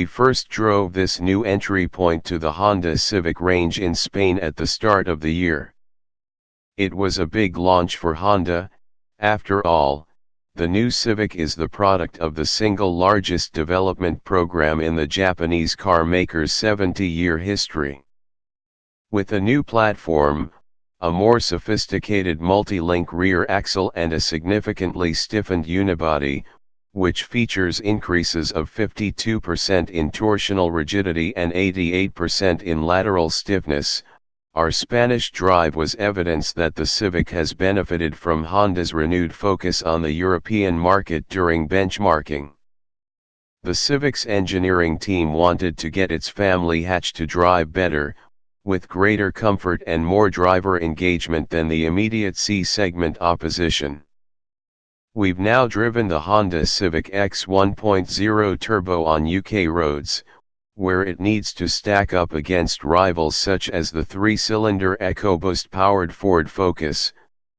first drove this new entry point to the Honda Civic range in Spain at the start of the year. It was a big launch for Honda. After all, the new Civic is the product of the single largest development program in the Japanese car maker's 70-year history. With a new platform, a more sophisticated multi-link rear axle and a significantly stiffened unibody, which features increases of 52% in torsional rigidity and 88% in lateral stiffness, our Spanish drive was evidence that the Civic has benefited from Honda's renewed focus on the European market during benchmarking. The Civic's engineering team wanted to get its family hatch to drive better, with greater comfort and more driver engagement than the immediate C-segment opposition. We've now driven the Honda Civic X 1.0 Turbo on UK roads, where it needs to stack up against rivals such as the 3-cylinder EcoBoost-powered Ford Focus,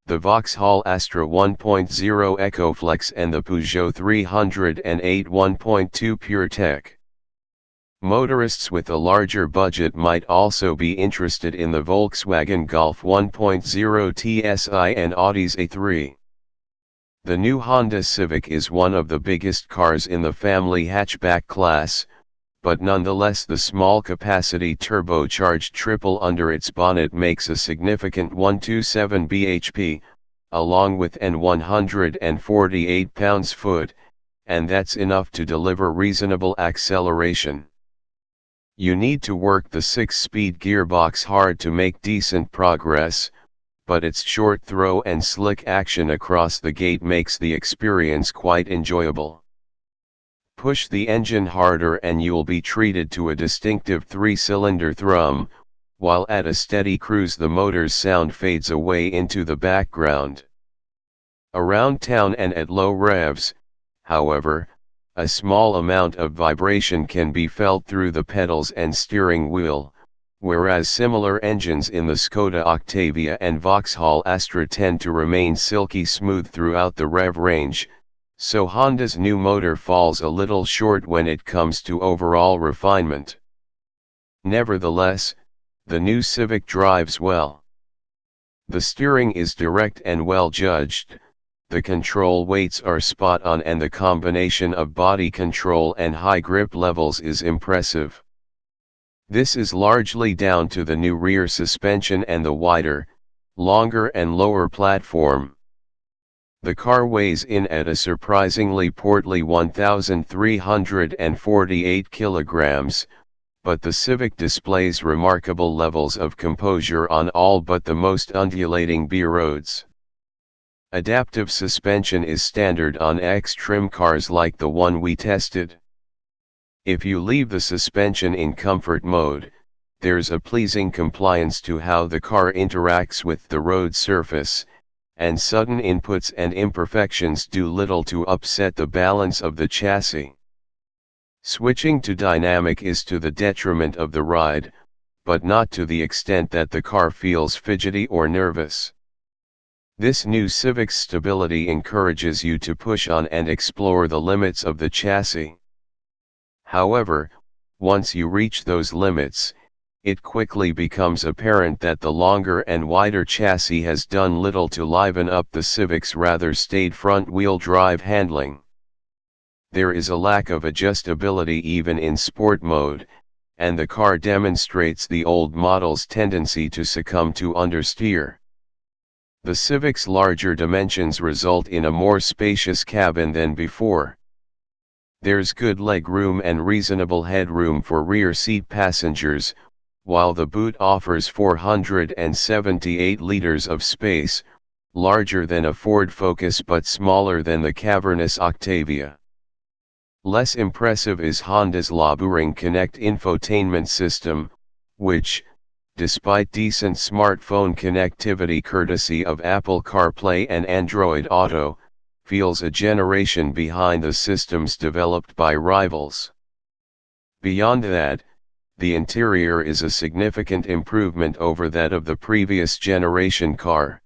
the Vauxhall Astra 1.0 EcoFlex and the Peugeot 308 1.2 PureTech. Motorists with a larger budget might also be interested in the Volkswagen Golf 1.0 TSI and Audi's A3. The new Honda Civic is one of the biggest cars in the family hatchback class, but nonetheless the small-capacity turbocharged triple under its bonnet makes a significant 127 bhp, along with an 148 pounds-foot, and that's enough to deliver reasonable acceleration. You need to work the 6-speed gearbox hard to make decent progress, but its short throw and slick action across the gate makes the experience quite enjoyable. Push the engine harder and you'll be treated to a distinctive 3-cylinder thrum, while at a steady cruise the motor's sound fades away into the background. Around town and at low revs, however, a small amount of vibration can be felt through the pedals and steering wheel, whereas similar engines in the Skoda Octavia and Vauxhall Astra tend to remain silky smooth throughout the rev range, so Honda's new motor falls a little short when it comes to overall refinement. Nevertheless, the new Civic drives well. The steering is direct and well judged, the control weights are spot on and the combination of body control and high grip levels is impressive. This is largely down to the new rear suspension and the wider, longer and lower platform. The car weighs in at a surprisingly portly 1,348 kilograms, but the Civic displays remarkable levels of composure on all but the most undulating B roads. Adaptive suspension is standard on X-trim cars like the one we tested. If you leave the suspension in comfort mode, there's a pleasing compliance to how the car interacts with the road surface, and sudden inputs and imperfections do little to upset the balance of the chassis. Switching to dynamic is to the detriment of the ride, but not to the extent that the car feels fidgety or nervous. This new Civic's stability encourages you to push on and explore the limits of the chassis. However, once you reach those limits, it quickly becomes apparent that the longer and wider chassis has done little to liven up the Civic's rather staid front-wheel drive handling. There is a lack of adjustability even in sport mode, and the car demonstrates the old model's tendency to succumb to understeer. The Civic's larger dimensions result in a more spacious cabin than before. There's good leg room and reasonable headroom for rear seat passengers, while the boot offers 478 liters of space, larger than a Ford Focus but smaller than the cavernous Octavia. Less impressive is Honda's Laburing Connect infotainment system, which, despite decent smartphone connectivity courtesy of Apple CarPlay and Android Auto, feels a generation behind the systems developed by rivals. Beyond that, the interior is a significant improvement over that of the previous generation car.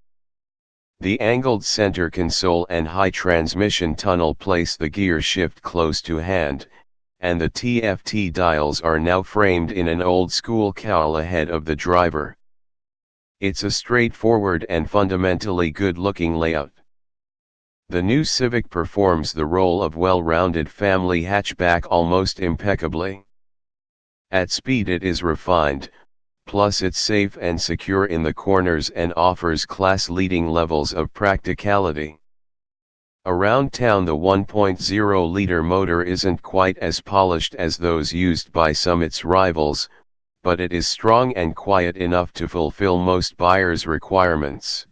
The angled center console and high transmission tunnel place the gear shift close to hand, and the TFT dials are now framed in an old-school cowl ahead of the driver. It's a straightforward and fundamentally good-looking layout. The new Civic performs the role of well-rounded family hatchback almost impeccably. At speed it is refined, plus it's safe and secure in the corners and offers class-leading levels of practicality. Around town the 1.0-liter motor isn't quite as polished as those used by some its rivals, but it is strong and quiet enough to fulfill most buyers' requirements.